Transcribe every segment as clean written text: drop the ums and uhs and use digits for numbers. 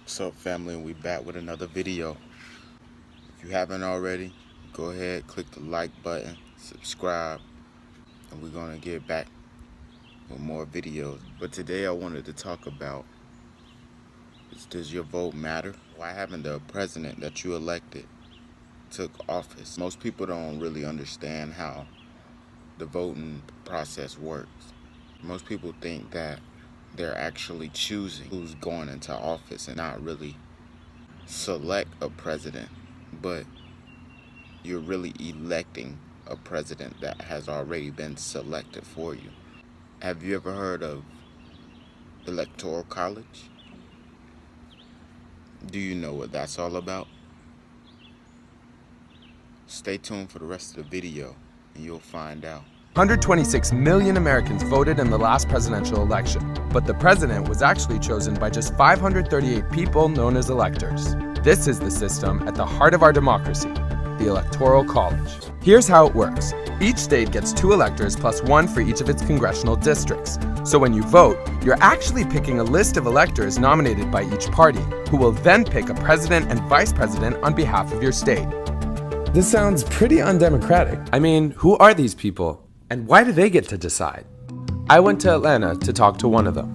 What's up, family? And we back with another video. If you haven't already, go ahead, click the like button, subscribe, and we're gonna get back with more videos. But today I wanted to talk about does your vote matter? Why haven't the president that you elected took office? Most people don't really understand how the voting process works. Most people think that they're actually choosing who's going into office and not really select a president, but you're really electing a president that has already been selected for you. Have you ever heard of Electoral College? Do you know what that's all about? Stay tuned for the rest of the video and you'll find out. 126 million Americans voted in the last presidential election, but the president was actually chosen by just 538 people known as electors. This is the system at the heart of our democracy, the Electoral College. Here's how it works. Each state gets 2 electors plus 1 for each of its congressional districts. So when you vote, you're actually picking a list of electors nominated by each party, who will then pick a president and vice president on behalf of your state. This sounds pretty undemocratic. I mean, who are these people? And why do they get to decide? I went to Atlanta to talk to one of them.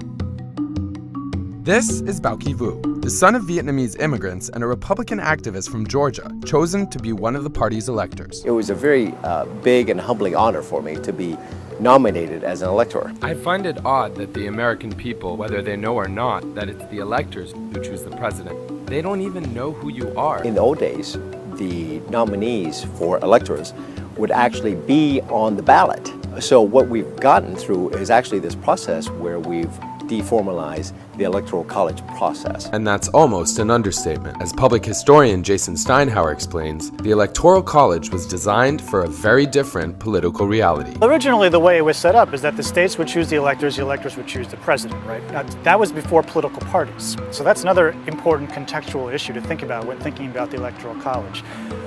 This is Bao Ki Vu, the son of Vietnamese immigrants and a Republican activist from Georgia, chosen to be one of the party's electors. It was a very big and humbling honor for me to be nominated as an elector. I find it odd that the American people, whether they know or not, that it's the electors who choose the president. They don't even know who you are. In the old days, the nominees for electors would actually be on the ballot. So what we've gotten through is actually this process where we've deformalized the Electoral College process. And that's almost an understatement. As public historian Jason Steinhauer explains, the Electoral College was designed for a very different political reality. Originally, the way it was set up is that the states would choose the electors would choose the president, right? Now, that was before political parties. So that's another important contextual issue to think about when thinking about the Electoral College.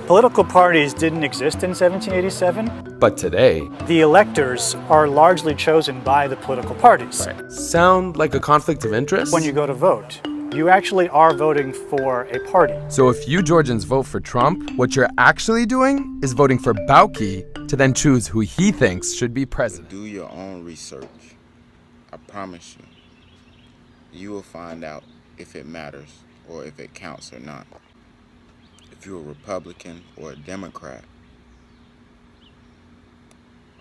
Political parties didn't exist in 1787. But today, the electors are largely chosen by the political parties. Right. Sound like a conflict of interest? When you go to vote, you actually are voting for a party. So if you Georgians vote for Trump, what you're actually doing is voting for Bao Ki to then choose who he thinks should be president. Do your own research. I promise you, you will find out if it matters or if it counts or not. If you're a Republican or a Democrat,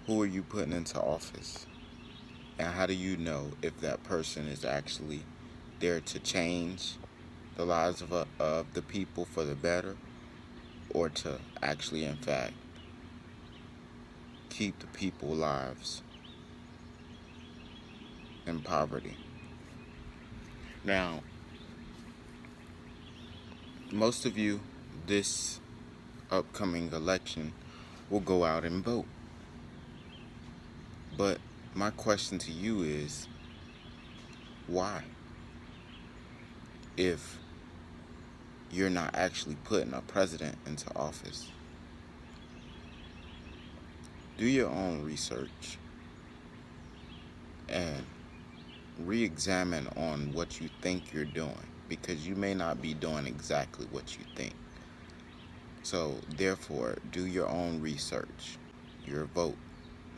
who are you putting into office? And how do you know if that person is actually there to change the lives of the people for the better, or to actually, in fact, keep the people's lives in poverty? Now, most of you this upcoming election will go out and vote. But my question to you is, why? If you're not actually putting a president into office. Do your own research and re-examine on what you think you're doing, because you may not be doing exactly what you think. So therefore, do your own research. Your vote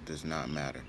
does not matter.